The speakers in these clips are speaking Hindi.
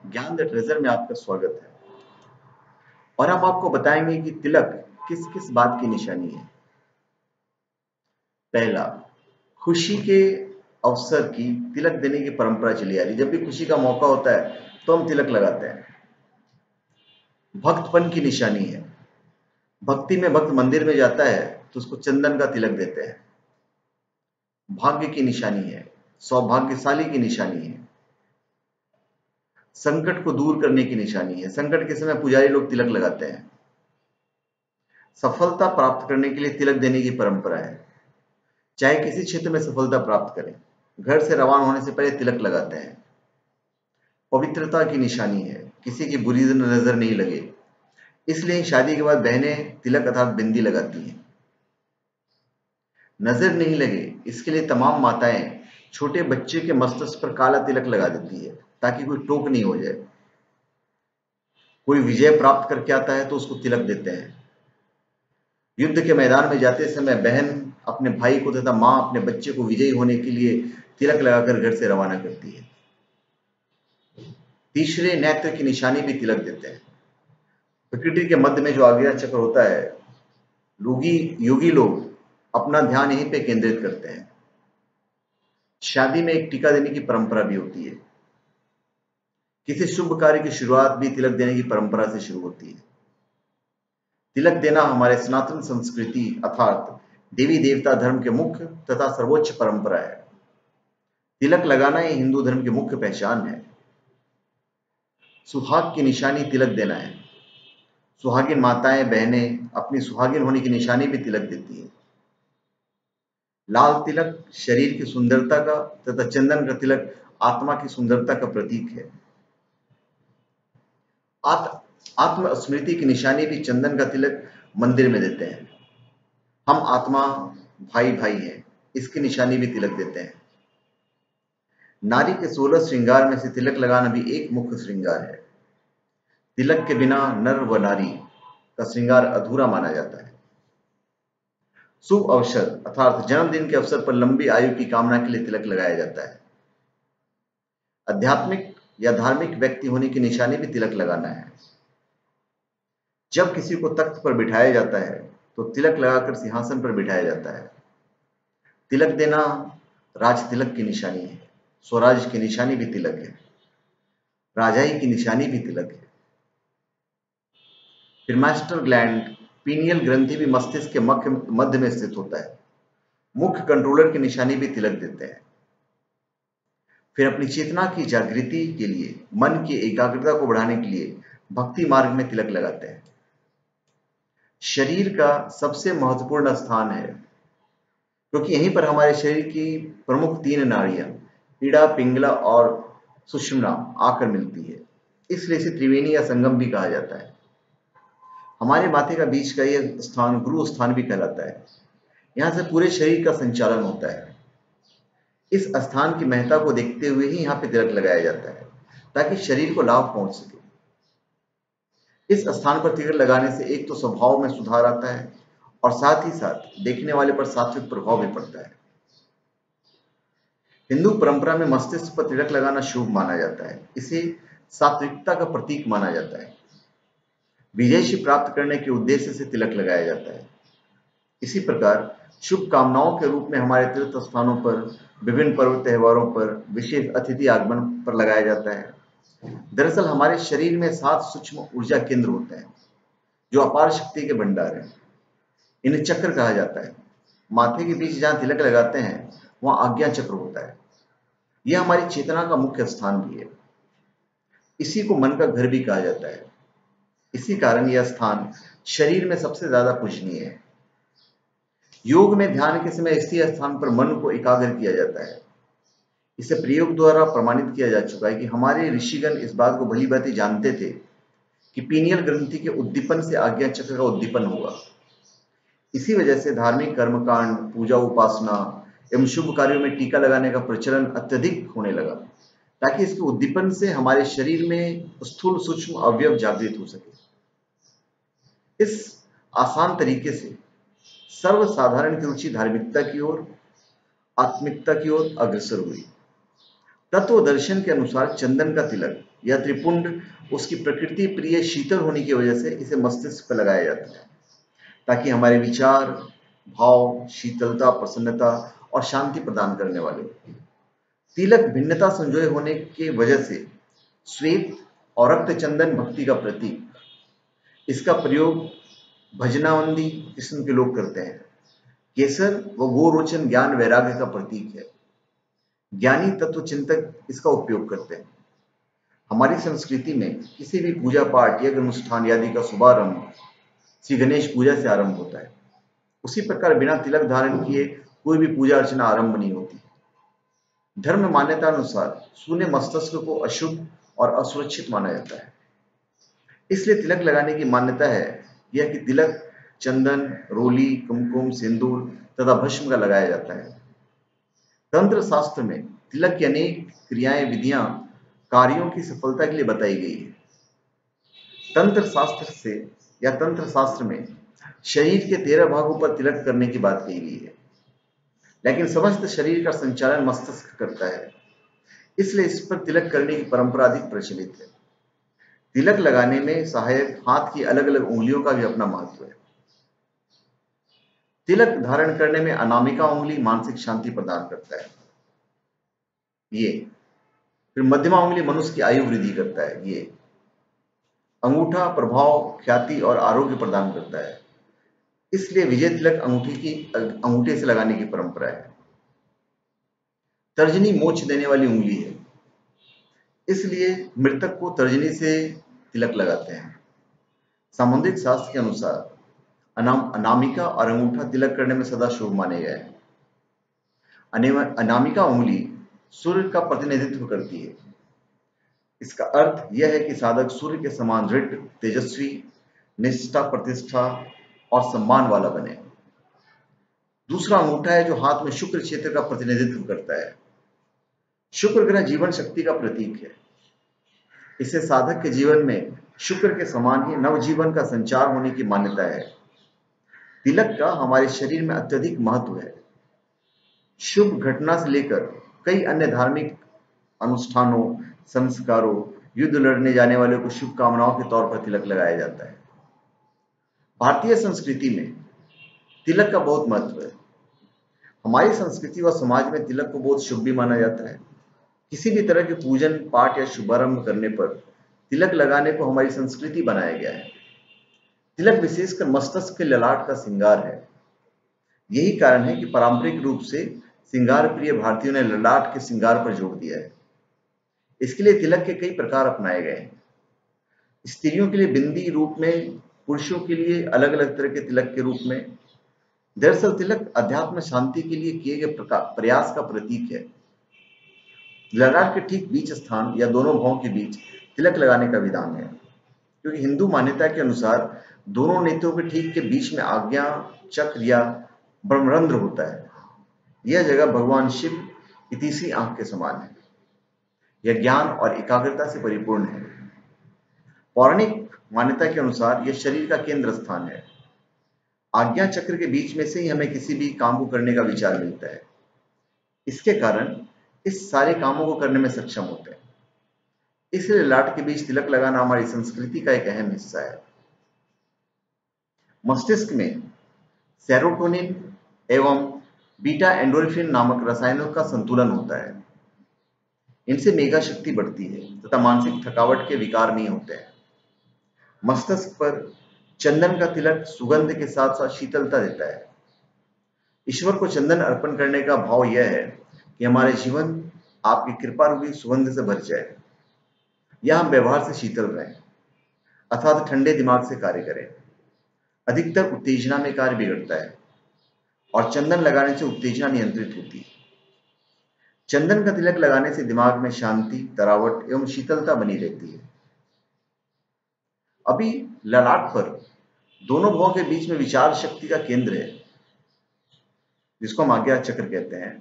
ज्ञान द ट्रेजर में आपका स्वागत है। और हम आपको बताएंगे कि तिलक किस किस बात की निशानी है। पहला, खुशी के अवसर की तिलक देने की परंपरा चली आ रही। जब भी खुशी का मौका होता है तो हम तिलक लगाते हैं। भक्तपन की निशानी है। भक्ति में भक्त मंदिर में जाता है तो उसको चंदन का तिलक देते हैं। भाग्य की निशानी है। सौभाग्यशाली की निशानी है। संकट को दूर करने की निशानी है। संकट के समय पुजारी लोग तिलक लगाते हैं। सफलता प्राप्त करने के लिए तिलक देने की परंपरा है। चाहे किसी क्षेत्र में सफलता प्राप्त करें, घर से रवाना होने से पहले तिलक लगाते हैं। पवित्रता की निशानी है। किसी की बुरी नजर नहीं लगे, इसलिए शादी के बाद बहनें तिलक अर्थात बिंदी लगाती हैं। नजर नहीं लगे, इसके लिए तमाम माताएं छोटे बच्चे के मस्तक पर काला तिलक लगा देती है ताकि कोई टोक नहीं हो जाए। कोई विजय प्राप्त करके आता है तो उसको तिलक देते हैं। युद्ध के मैदान में जाते समय बहन अपने भाई को तथा मां अपने बच्चे को विजयी होने के लिए तिलक लगाकर घर से रवाना करती है। तीसरे नेत्र की निशानी भी तिलक देते हैं। प्रकृति के मध्य में जो आज्ञा चक्र होता है, योगी लोग अपना ध्यान यहीं पे केंद्रित करते हैं। शादी में एक टीका देने की परंपरा भी होती है। किसी शुभ कार्य की शुरुआत भी तिलक देने की परंपरा से शुरू होती है। तिलक देना हमारे सनातन संस्कृति अर्थात देवी देवता धर्म के मुख्य तथा सर्वोच्च परंपरा है। तिलक लगाना ही हिंदू धर्म की मुख्य पहचान है। सुहाग की निशानी तिलक देना है। सुहागिन माताएं बहनें अपनी सुहागिन होने की निशानी भी तिलक देती है। लाल तिलक शरीर की सुंदरता का तथा चंदन का तिलक आत्मा की सुंदरता का प्रतीक है। आत्म स्मृति की निशानी भी चंदन का तिलक मंदिर में देते हैं। हम आत्मा भाई भाई हैं, इसकी निशानी भी तिलक देते हैं। नारी के 16 श्रृंगार में से तिलक लगाना भी एक मुख्य श्रृंगार है। तिलक के बिना नर व नारी का श्रृंगार अधूरा माना जाता है। शुभ अवसर अर्थात जन्मदिन के अवसर पर लंबी आयु की कामना के लिए तिलक लगाया जाता है। आध्यात्मिक या धार्मिक व्यक्ति होने की निशानी भी तिलक लगाना है। जब किसी को तख्त पर बिठाया जाता है तो तिलक लगाकर सिंहासन पर बिठाया जाता है। तिलक देना राज तिलक की निशानी है। स्वराज की निशानी भी तिलक है। राजाई की निशानी भी तिलक है। फिर मास्टर ग्लैंड पीनियल ग्रंथि भी मस्तिष्क के मध्य में स्थित होता है। मुख्य कंट्रोलर की निशानी भी तिलक देते हैं। फिर अपनी चेतना की जागृति के लिए, मन की एकाग्रता को बढ़ाने के लिए भक्ति मार्ग में तिलक लगाते हैं। शरीर का सबसे महत्वपूर्ण स्थान है क्योंकि यहीं पर हमारे शरीर की प्रमुख 3 नाड़ियां इड़ा, पिंगला और सुषुम्ना आकर मिलती है। इसलिए इसे त्रिवेणी या संगम भी कहा जाता है। हमारे माथे का बीच का यह स्थान गुरु स्थान भी कहलाता है। यहां से पूरे शरीर का संचालन होता है। इस स्थान की महत्ता को देखते हुए ही यहाँ पे तिलक लगाया जाता है ताकि शरीर को लाभ पहुंच सके। इस स्थान पर तिलक लगाने से एक तो स्वभाव में सुधार आता है और साथ ही साथ देखने वाले पर सात्विक प्रभाव भी पड़ता है। हिंदू परंपरा में मस्तिष्क पर तिलक लगाना शुभ माना जाता है। इसे सात्विकता का प्रतीक माना जाता है। विजय प्राप्त करने के उद्देश्य से तिलक लगाया जाता है। इसी प्रकार शुभ कामनाओं के रूप में हमारे तीर्थ स्थानों पर, विभिन्न पर्व त्योहारों पर, विशेष अतिथि आगमन पर लगाया जाता है। दरअसल हमारे शरीर में 7 सूक्ष्म ऊर्जा केंद्र होते हैं जो अपार शक्ति के भंडार हैं। इन्हें चक्र कहा जाता है। माथे के बीच जहां तिलक लगाते हैं वहां आज्ञा चक्र होता है। यह हमारी चेतना का मुख्य स्थान भी है। इसी को मन का घर भी कहा जाता है। इसी कारण यह स्थान शरीर में सबसे ज्यादा पूजनीय है। योग में ध्यान के समय इसी स्थान पर मन को एकाग्र किया जाता है। इसे प्रयोग द्वारा प्रमाणित किया जा चुका है कि हमारे ऋषिगण इस बात को भली भांति जानते थे कि पीनियल ग्रंथि के उद्दीपन से आज्ञा चक्र का उद्दीपन होगा। इसी वजह से धार्मिक कर्मकांड, पूजा उपासना एवं शुभ कार्यों में टीका लगाने का प्रचलन अत्यधिक होने लगा ताकि इसके उद्दीपन से हमारे शरीर में स्थूल सूक्ष्म अवयव जागृत हो सके। इस आसान तरीके से सर्वसाधारण की रुचि धार्मिकता की ओर, आत्मिकता की ओर अग्रसर हुई। तत्व दर्शन के अनुसार चंदन का तिलक या त्रिपुंड उसकी प्रकृति प्रिय शीतल होने की वजह से इसे मस्तिष्क पर लगाया जाता है, ताकि हमारे विचार, भाव शीतलता, प्रसन्नता और शांति प्रदान करने वाले हो। तिलक भिन्नता संजोए होने की वजह से श्वेत और रक्त चंदन भक्ति का प्रतीक। इसका प्रयोग भजनावंदी किस्म के लोग करते हैं। केसर व गोरोचन ज्ञान वैराग्य का प्रतीक है। ज्ञानी तत्व चिंतक इसका उपयोग करते हैं। हमारी संस्कृति में किसी भी पूजा पाठ, यज्ञ अनुष्ठान आदि का शुभारंभ श्री गणेश पूजा से आरंभ होता है। उसी प्रकार बिना तिलक धारण किए कोई भी पूजा अर्चना आरंभ नहीं होती। धर्म मान्यता अनुसार शून्य मस्तिष्क को अशुद्ध और असुरक्षित माना जाता है। इसलिए तिलक लगाने की मान्यता है यह कि तिलक चंदन, रोली, कुमकुम, सिंदूर तथा भस्म का लगाया जाता है। तंत्र शास्त्र में तिलक की अनेक क्रियाएं, विधियां कार्यों की सफलता के लिए बताई गई है। तंत्र शास्त्र में शरीर के 13 भागों पर तिलक करने की बात कही गई है, लेकिन समस्त शरीर का संचालन मस्तिष्क करता है, इसलिए इस पर तिलक करने की परंपरा अधिक प्रचलित है। तिलक लगाने में सहायक हाथ की अलग अलग उंगलियों का भी अपना महत्व है। तिलक धारण करने में अनामिका उंगली मानसिक शांति प्रदान करता है। फिर मध्यमा उंगली मनुष्य की आयु वृद्धि करता है। अंगूठा प्रभाव, ख्याति और आरोग्य प्रदान करता है, इसलिए विजय तिलक अंगूठे से लगाने की परंपरा है। तर्जनी मोक्ष देने वाली उंगली है, इसलिए मृतक को तर्जनी से तिलक लगाते हैं। सामुद्रिक शास्त्र के अनुसार अनामिका और अंगूठा तिलक करने में सदा शुभ माने गए हैं। अनामिका उंगली सूर्य का प्रतिनिधित्व करती है। इसका अर्थ यह है कि साधक सूर्य के समान दृढ़, तेजस्वी, निष्ठा, प्रतिष्ठा और सम्मान वाला बने। दूसरा अंगूठा है जो हाथ में शुक्र क्षेत्र का प्रतिनिधित्व करता है। शुक्र ग्रह जीवन शक्ति का प्रतीक है। इससे साधक के जीवन में शुक्र के समान ही नवजीवन का संचार होने की मान्यता है। तिलक का हमारे शरीर में अत्यधिक महत्व है। शुभ घटना से लेकर कई अन्य धार्मिक अनुष्ठानों, संस्कारों, युद्ध लड़ने जाने वाले को शुभकामनाओं के तौर पर तिलक लगाया जाता है। भारतीय संस्कृति में तिलक का बहुत महत्व है। हमारी संस्कृति व समाज में तिलक को बहुत शुभ भी माना जाता है। किसी भी तरह के पूजन पाठ या शुभारंभ करने पर तिलक लगाने को हमारी संस्कृति बनाया गया है। तिलक विशेषकर मस्तिष्क के ललाट का श्रृंगार है। यही कारण है कि पारंपरिक रूप से श्रृंगार प्रिय भारतीयों ने ललाट के श्रृंगार पर जोर दिया है। इसके लिए तिलक के कई प्रकार अपनाए गए हैं। स्त्रियों के लिए बिंदी रूप में, पुरुषों के लिए अलग अलग तरह के तिलक के रूप में। दरअसल तिलक अध्यात्म शांति के लिए किए गए प्रयास का प्रतीक है। ललाट के ठीक बीच स्थान या दोनों भावों के बीच तिलक लगाने का विधान है, क्योंकि हिंदू मान्यता के अनुसार दोनों नेत्रों के ठीक के बीच में आज्ञा चक्र या ब्रह्मरंध्र होता है। यह जगह भगवान शिव की तीसरी आंख के समान है। यह ज्ञान और एकाग्रता से परिपूर्ण है। पौराणिक मान्यता के अनुसार यह शरीर का केंद्र स्थान है। आज्ञा चक्र के बीच में से ही हमें किसी भी काम को करने का विचार मिलता है। इसके कारण इस सारे कामों को करने में सक्षम होते हैं। इसलिए ललाट के बीच तिलक लगाना हमारी संस्कृति का एक अहम हिस्सा है। मस्तिष्क में सेरोटोनिन एवं बीटा एंडोर्फिन नामक रसायनों का संतुलन होता है। इनसे मेधा शक्ति बढ़ती है तथा मानसिक थकावट के विकार नहीं होते हैं। मस्तिष्क पर चंदन का तिलक सुगंध के साथ साथ शीतलता देता है। ईश्वर को चंदन अर्पण करने का भाव यह है कि हमारे जीवन आपकी कृपा रूपी सुगंध से भर जाए, या हम व्यवहार से शीतल रहें अर्थात ठंडे दिमाग से कार्य करें। अधिकतर उत्तेजना में कार्य बिगड़ता है और चंदन लगाने से उत्तेजना नियंत्रित होती है। चंदन का तिलक लगाने से दिमाग में शांति, तरावट एवं शीतलता बनी रहती है। अभी ललाट पर दोनों भावों के बीच में विचार शक्ति का केंद्र है, जिसको हम आज्ञा चक्र कहते हैं।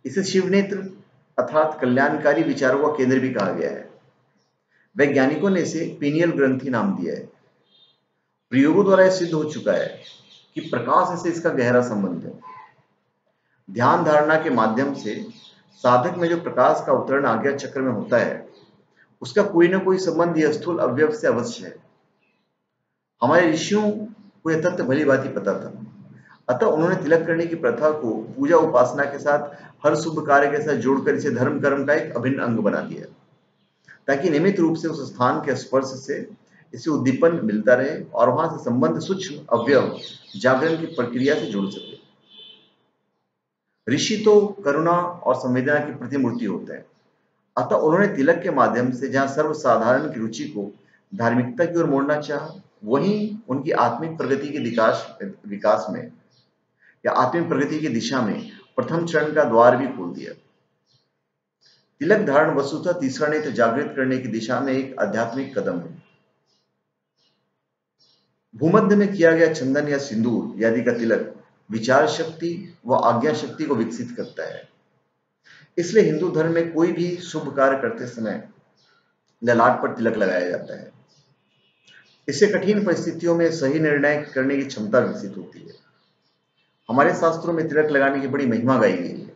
इसे शिव नेत्र अर्थात कल्याणकारी विचारों का केंद्र भी कहा गया है। वैज्ञानिकों ने इसे पीनियल ग्रंथि नाम दिया है। प्रयोगों द्वारा यह सिद्ध हो चुका है कि प्रकाश से इसका गहरा संबंध है। ध्यान धारणा के माध्यम से साधक में जो प्रकाश का अवतरण आज्ञा चक्र में होता है, उसका कोई ना कोई संबंध यह स्थूल अवयव से अवश्य है। हमारे ऋषियों को यह तथ्य भली भांति पता था, अतः उन्होंने तिलक करने की प्रथा को पूजा उपासना के साथ हर शुभ कार्य के साथ जोड़कर इसे धर्म कर्म का एक अभिन्न अंग बना दिया, ताकि नियमित रूप से उस स्थान के स्पर्श से इसे उद्दीपन मिलता रहे और वहां से संबंध सूक्ष्म अवयव जागरण की प्रक्रिया से जुड़ सके। ऋषि तो करुणा और संवेदना की प्रतिमूर्ति होते हैं, अतः उन्होंने तिलक के माध्यम से जहां सर्वसाधारण की रुचि को धार्मिकता की ओर मोड़ना चाहा, वहीं उनकी आत्मिक प्रगति के विकास में या आत्मिक प्रगति की दिशा में प्रथम चरण का द्वार भी खोल दिया। तिलक धारण वस्तुतः तीसरा नेत्र जागृत करने की दिशा में एक आध्यात्मिक कदम है। भूमध्य में किया गया चंदन या सिंदूर आदि का तिलक विचार शक्ति व आज्ञा शक्ति को विकसित करता है। इसलिए हिंदू धर्म में कोई भी शुभ कार्य करते समय ललाट पर तिलक लगाया जाता है। इससे कठिन परिस्थितियों में सही निर्णय करने की क्षमता विकसित होती है। हमारे शास्त्रों में तिलक लगाने की बड़ी महिमा गाई गई है।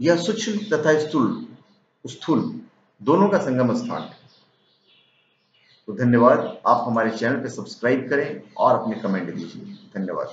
यह सूक्ष्म तथा स्थूल दोनों का संगम स्थान है। तो धन्यवाद। आप हमारे चैनल पर सब्सक्राइब करें और अपने कमेंट दीजिए। धन्यवाद।